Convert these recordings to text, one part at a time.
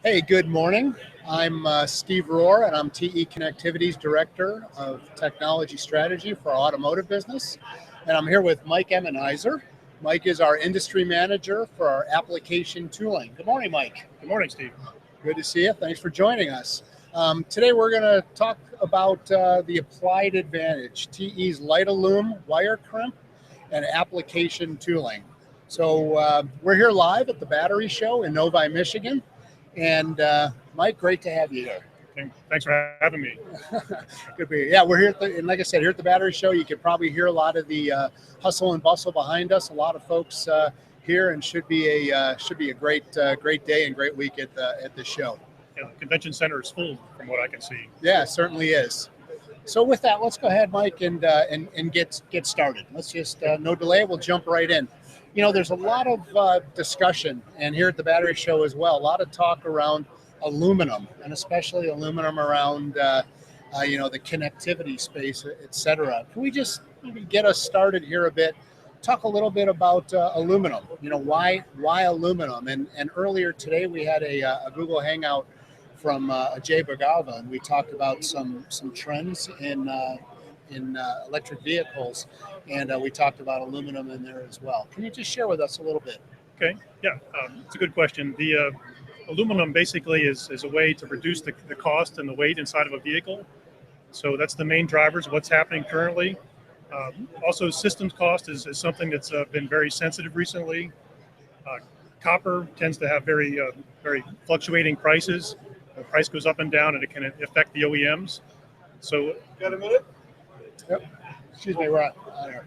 Hey, good morning. I'm Steve Rohr, and I'm TE Connectivity's Director of Technology Strategy for our automotive business. And I'm here with Mike Emenheiser. Mike is our industry manager for our application tooling. Good morning, Mike. Good morning, Steve. Good to see you. Thanks for joining us. Today we're going to talk about the Applied Advantage, TE's LITEALUM wire crimp and application tooling. So we're here live at the Battery Show in Novi, Michigan. And Mike, great to have you here. Thanks for having me. Good to be here. Yeah, we're here, and like I said, here at the Battery Show, you can probably hear a lot of the hustle and bustle behind us. A lot of folks here, and should be a great day and great week at the show. Yeah, the convention center is full, from what I can see. Yeah, it certainly is. So with that, let's go ahead, Mike, and get started. Let's just no delay. We'll jump right in. You know, there's a lot of discussion, and here at the Battery Show as well, a lot of talk around aluminum, and especially aluminum around, the connectivity space, et cetera. Can we just maybe get us started here a bit? Talk a little bit about aluminum. You know, why aluminum? And earlier today we had a Google Hangout from Ajay Bhargava, and we talked about some trends in electric vehicles, and we talked about aluminum in there as well. Can you just share with us a little bit? Okay, yeah, it's a good question. The aluminum basically is a way to reduce the cost and the weight inside of a vehicle. So that's the main drivers of what's happening currently. Also, systems cost is something that's been very sensitive recently. Copper tends to have very fluctuating prices. The price goes up and down, and it can affect the OEMs. So, got a minute? Yep. Excuse me, we're on here.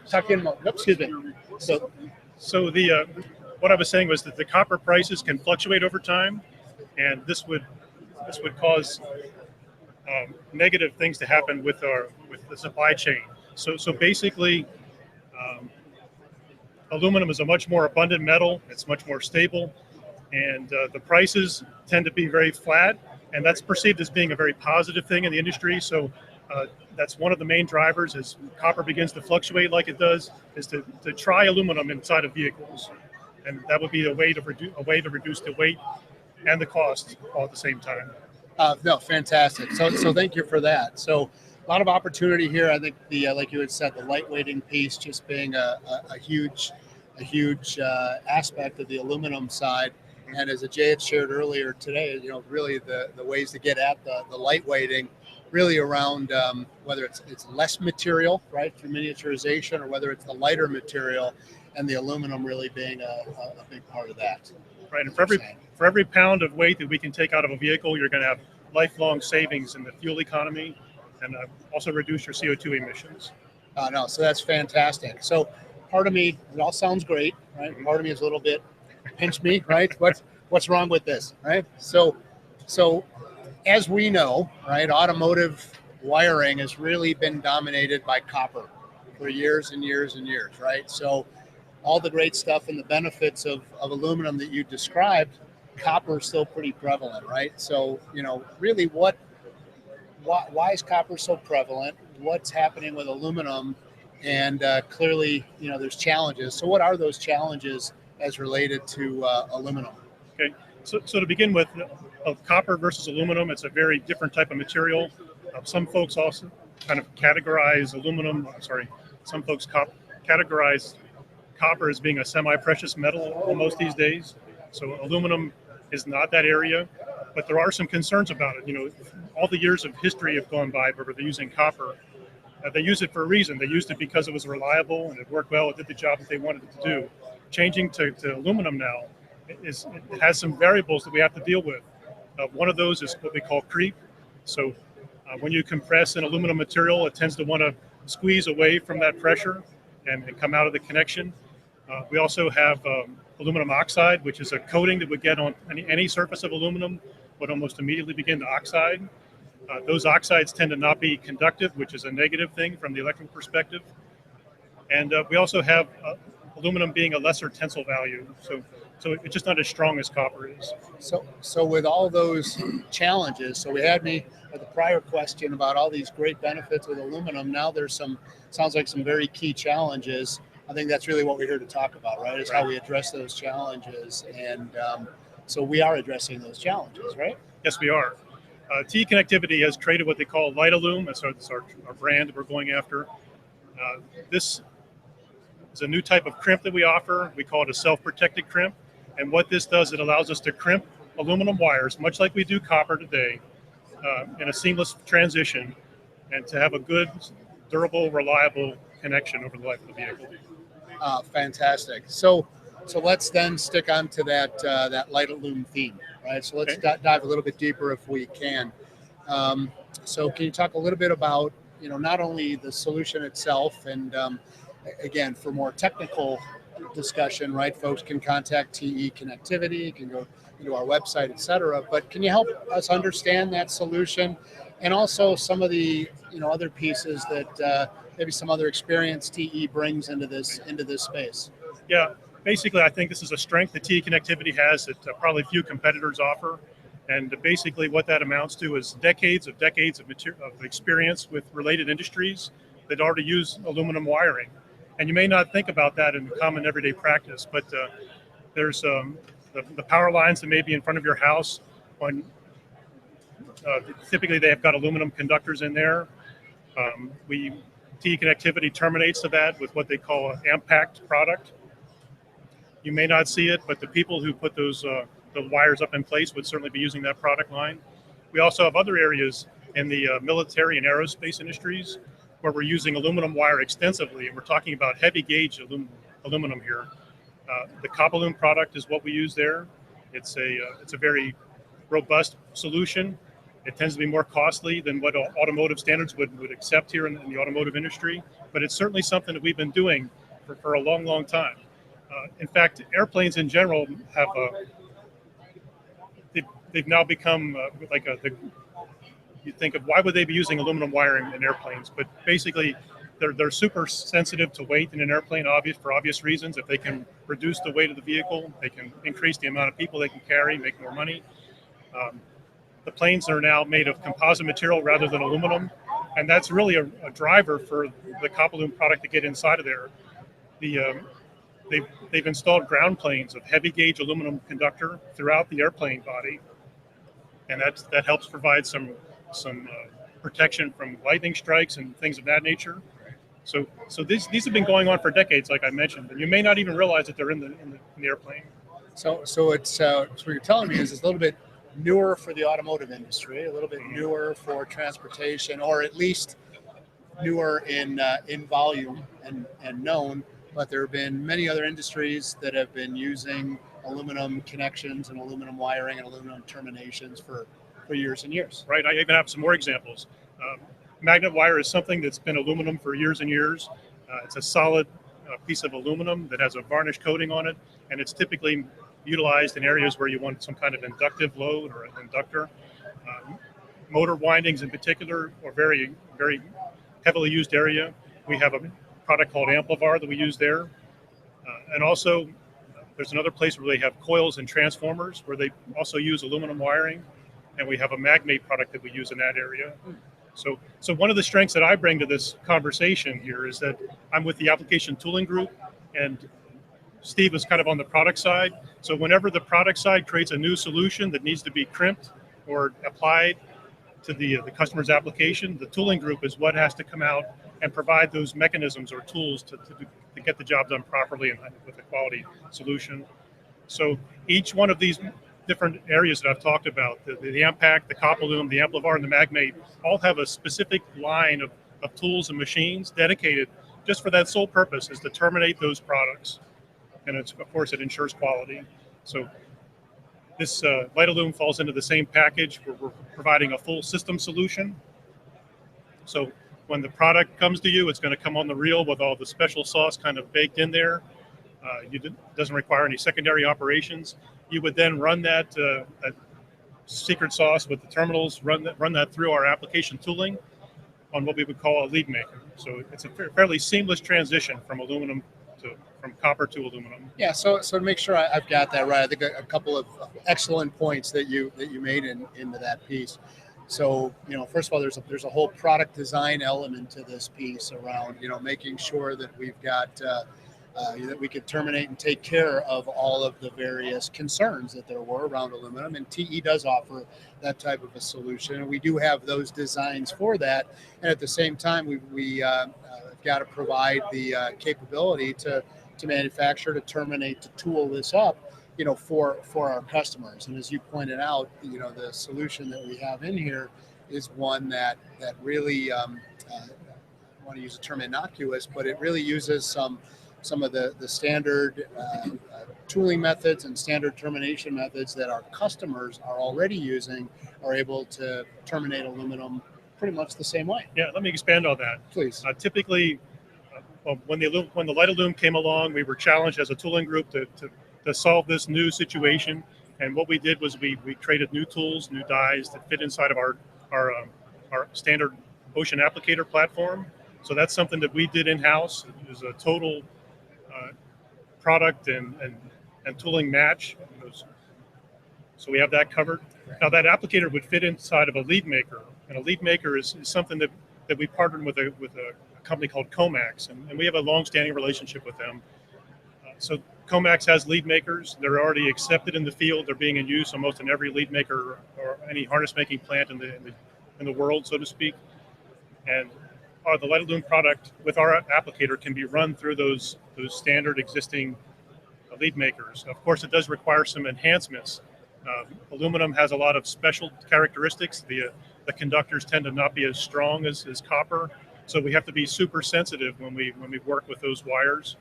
Tuck in. Nope, excuse me. So the what I was saying was that the copper prices can fluctuate over time, and this would cause negative things to happen with the supply chain. So basically, aluminum is a much more abundant metal. It's much more stable, and the prices tend to be very flat, and that's perceived as being a very positive thing in the industry. So that's one of the main drivers as copper begins to fluctuate like it does, is to try aluminum inside of vehicles. And that would be a way to reduce the weight and the cost all at the same time. No, fantastic. So thank you for that. So a lot of opportunity here. I think like you had said, the lightweighting piece just being a huge aspect of the aluminum side. And as Ajay had shared earlier today, you know, really the ways to get at the lightweighting, really around whether it's less material, right, through miniaturization, or whether it's the lighter material, and the aluminum really being a big part of that. Right, and for every pound of weight that we can take out of a vehicle, you're going to have lifelong savings in the fuel economy, and also reduce your CO2 emissions. No, so that's fantastic. So part of me, it all sounds great, right? Part of me is a little bit, pinch me, right? What's wrong with this, right? So as we know, right, automotive wiring has really been dominated by copper for years and years and years, right? So all the great stuff and the benefits of aluminum that you described, copper is still pretty prevalent, right? So, you know, really why is copper so prevalent? What's happening with aluminum? And clearly, you know, there's challenges. So what are those challenges as related to aluminum? Okay, so to begin with, of copper versus aluminum, it's a very different type of material. Some folks also kind of categorize some folks categorize copper as being a semi-precious metal almost these days. So aluminum is not that area, but there are some concerns about it. You know, all the years of history have gone by where they're using copper. They use it for a reason. They used it because it was reliable and it worked well. It did the job that they wanted it to do. Changing to aluminum now, it has some variables that we have to deal with. One of those is what we call creep. So when you compress an aluminum material, it tends to want to squeeze away from that pressure and come out of the connection. We also have aluminum oxide, which is a coating that would get on any surface of aluminum, would almost immediately begin to oxide. Those oxides tend to not be conductive, which is a negative thing from the electrical perspective. And we also have aluminum being a lesser tensile value. So it's just not as strong as copper is. So with all those challenges, so we had me at the prior question about all these great benefits with aluminum. Now there's sounds like some very key challenges. I think that's really what we're here to talk about, right? Is how we address those challenges. And So we are addressing those challenges, right? Yes, we are. TE Connectivity has created what they call LITEALUM. That's our brand that we're going after. This is a new type of crimp that we offer. We call it a self-protected crimp. And what this does, it allows us to crimp aluminum wires, much like we do copper today, in a seamless transition, and to have a good, durable, reliable connection over the life of the vehicle. Fantastic. So let's then stick on to that LITEALUM theme, right? So let's dive a little bit deeper if we can. So can you talk a little bit about, not only the solution itself, and again, for more technical discussion, right, folks can contact TE Connectivity, can go to our website, etc. But can you help us understand that solution, and also some of the other pieces that maybe some other experience TE brings into this space? Yeah, basically, I think this is a strength that TE Connectivity has that probably few competitors offer. And basically, what that amounts to is decades of experience with related industries that already use aluminum wiring. And you may not think about that in common everyday practice, but there's the power lines that may be in front of your house. Typically, they have got aluminum conductors in there. TE Connectivity terminates to that with what they call an AMP-packed product. You may not see it, but the people who put those the wires up in place would certainly be using that product line. We also have other areas in the military and aerospace industries where we're using aluminum wire extensively, and we're talking about heavy gauge aluminum here. The KAPALUA product is what we use there. It's a very robust solution. It tends to be more costly than what automotive standards would accept here in the automotive industry, but it's certainly something that we've been doing for a long, long time. In fact, airplanes in general have they've now become you think of why would they be using aluminum wiring in airplanes? But basically, they're super sensitive to weight in an airplane, for obvious reasons. If they can reduce the weight of the vehicle, they can increase the amount of people they can carry, make more money. The planes are now made of composite material rather than aluminum, and that's really a driver for the KAPALUA product to get inside of there. They've installed ground planes of heavy gauge aluminum conductor throughout the airplane body, and that helps provide some protection from lightning strikes and things of that nature. So these have been going on for decades, like I mentioned, and you may not even realize that they're in the airplane. So it's so what you're telling me is it's a little bit newer for the automotive industry, a little bit newer for transportation, or at least newer in volume and known. But there have been many other industries that have been using aluminum connections and aluminum wiring and aluminum terminations for years and years. Right. I even have some more examples. Magnet wire is something that's been aluminum for years and years. It's a solid piece of aluminum that has a varnish coating on it, and it's typically utilized in areas where you want some kind of inductive load or an inductor. Motor windings in particular are very, very heavily used area. We have a product called Amplivar that we use there. And also there's another place where they have coils and transformers where they also use aluminum wiring. And we have a magnate product that we use in that area. So one of the strengths that I bring to this conversation here is that I'm with the application tooling group, and Steve is kind of on the product side. So whenever the product side creates a new solution that needs to be crimped or applied to the customer's application, the tooling group is what has to come out and provide those mechanisms or tools to get the job done properly and with a quality solution. So each one of these different areas that I've talked about, the AMP-pack, the KAPALUA, the Amplivar, and the magnate, all have a specific line of tools and machines dedicated just for that sole purpose, is to terminate those products. And of course, it ensures quality. So this LITEALUM falls into the same package where we're providing a full system solution. So when the product comes to you, it's going to come on the reel with all the special sauce kind of baked in there. It doesn't require any secondary operations. You would then run that secret sauce with the terminals, run that through our application tooling on what we would call a Leadmaker. So it's a fairly seamless transition from copper to aluminum. Yeah. So to make sure I've got that right, I think a couple of excellent points that you made into that piece. So, first of all, there's a whole product design element to this piece around, making sure that we've got that we could terminate and take care of all of the various concerns that there were around aluminum. And TE does offer that type of a solution, and we do have those designs for that. And at the same time, we got to provide the capability to manufacture, to terminate, to tool this up, for our customers. And as you pointed out, the solution that we have in here is one that really, I want to use the term innocuous, but it really uses some of the standard tooling methods and standard termination methods that our customers are already using, are able to terminate aluminum pretty much the same way. Yeah, let me expand on that. Please. Typically, when the LITEALUM came along, we were challenged as a tooling group to solve this new situation. And what we did was we created new tools, new dies that fit inside of our standard ocean applicator platform. So that's something that we did in-house. It was a total product and tooling match. So we have that covered. Now that applicator would fit inside of a Leadmaker, and a Leadmaker is something that we partnered with a company called Comax, and we have a long-standing relationship with them. So Comax has Leadmakers. They're already accepted in the field. They're being in use almost in every Leadmaker or any harness making plant in the world, so to speak. And the LITEALUM product with our applicator can be run through those standard existing Leadmakers. Of course, it does require some enhancements. Aluminum has a lot of special characteristics. The conductors tend to not be as strong as copper, so we have to be super sensitive when we work with those wires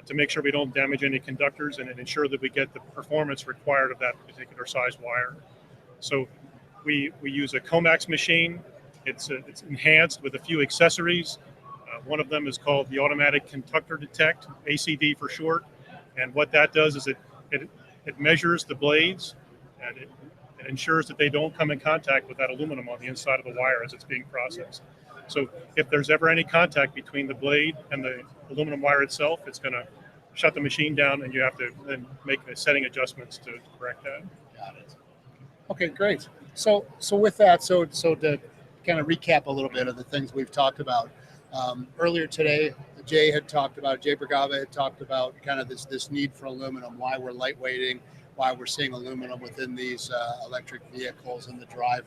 to make sure we don't damage any conductors and ensure that we get the performance required of that particular size wire. So we use a Comax machine. It's enhanced with a few accessories. One of them is called the Automatic Conductor Detect, ACD for short. And what that does is it measures the blades, and it ensures that they don't come in contact with that aluminum on the inside of the wire as it's being processed. So if there's ever any contact between the blade and the aluminum wire itself, it's going to shut the machine down, and you have to then make the setting adjustments to correct that. Got it. Okay, great. So with that, so to kind of recap a little bit of the things we've talked about earlier today, Jay Bragava had talked about kind of this need for aluminum, why we're lightweighting, why we're seeing aluminum within these electric vehicles, and the drive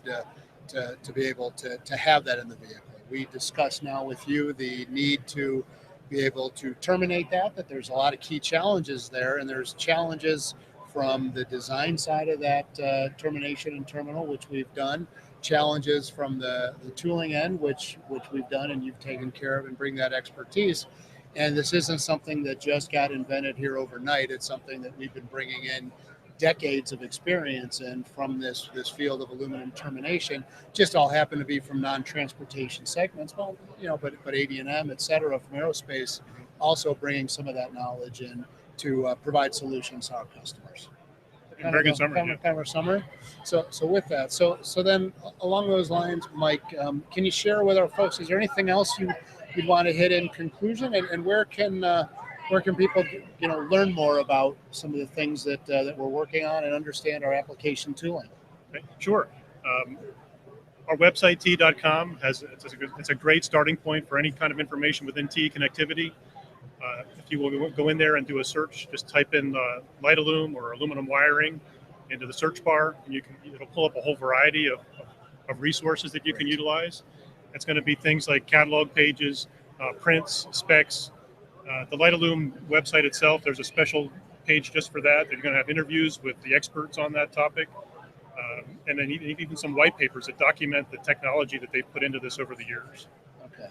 to be able to have that in the vehicle. We discussed now with you the need to be able to terminate that there's a lot of key challenges there, and there's challenges from the design side of that termination and terminal, which we've done, challenges from the tooling end, which we've done and you've taken care of, and bring that expertise. And this isn't something that just got invented here overnight. It's something that we've been bringing in decades of experience in from this field of aluminum termination. Just all happen to be from non-transportation segments. Well, but AD&M, et cetera, from aerospace, also bringing some of that knowledge in to provide solutions to our customers. Very good summary. Kind of a summary. So with that, so then along those lines, Mike, can you share with our folks? Is there anything else you'd want to hit in conclusion, and where can people learn more about some of the things that we're working on and understand our application tooling? Okay, sure. Our website TEcom it's a great starting point for any kind of information within TE connectivity. If you will go in there and do a search, just type in LITEALUM or aluminum wiring into the search bar, and it'll pull up a whole variety of resources that you can utilize. It's going to be things like catalog pages, prints, specs. The LITEALUM website itself, there's a special page just for that. They're going to have interviews with the experts on that topic, and then even some white papers that document the technology that they've put into this over the years. Okay.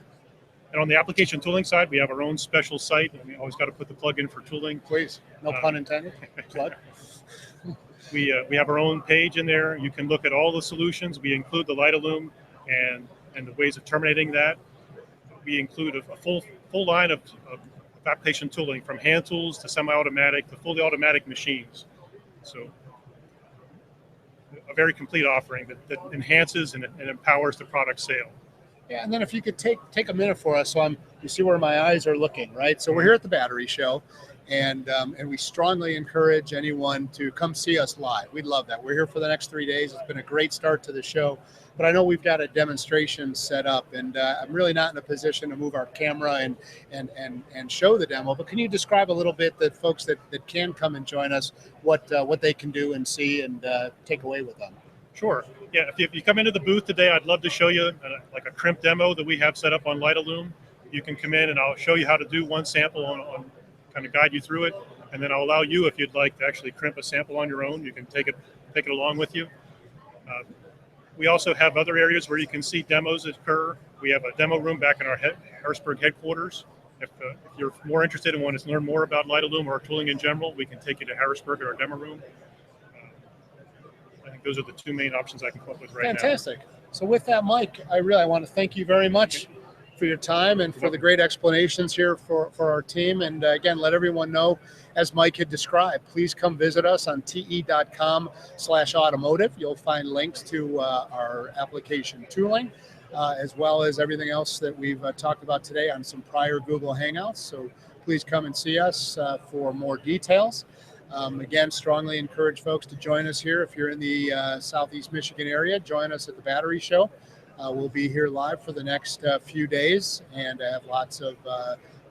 And on the application tooling side, we have our own special site, and we always got to put the plug in for tooling. Please, no pun intended. Plug. We have our own page in there. You can look at all the solutions. We include the LITEALUM and the ways of terminating that. We include a full line of application tooling, from hand tools to semi-automatic to fully automatic machines. So a very complete offering that enhances and empowers the product sale. Yeah, and then if you could take a minute for us, you see where my eyes are looking, right? So we're here at the Battery Show, And we strongly encourage anyone to come see us live. We'd love that. We're here for the next 3 days. It's been a great start to the show, but I know we've got a demonstration set up, and I'm really not in a position to move our camera and show the demo. But can you describe a little bit that folks that can come and join us, what they can do and see and take away with them? Sure. Yeah, if you come into the booth today, I'd love to show you like a crimp demo that we have set up on LITEALUM. You can come in and I'll show you how to do one sample on kind of guide you through it, and then I'll allow you, if you'd like, to actually crimp a sample on your own. You can take it along with you. We also have other areas where you can see demos occur. We have a demo room back in our Harrisburg headquarters. If you're more interested and want to learn more about LITEALUM or tooling in general, we can take you to Harrisburg or our demo room. I think those are the two main options I can come up with right now. Fantastic. So with that, Mike, I want to thank you very much for your time and for the great explanations here for our team. And again, let everyone know, as Mike had described, please come visit us on te.com/automotive. You'll find links to our application tooling, as well as everything else that we've talked about today on some prior Google Hangouts. So please come and see us for more details. Again, strongly encourage folks to join us here. If you're in the Southeast Michigan area, join us at the Battery Show. We'll be here live for the next few days and have lots of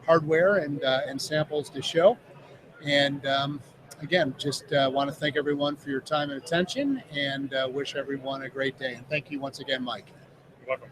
hardware and samples to show. And again, just want to thank everyone for your time and attention, and wish everyone a great day. And thank you once again, Mike. You're welcome.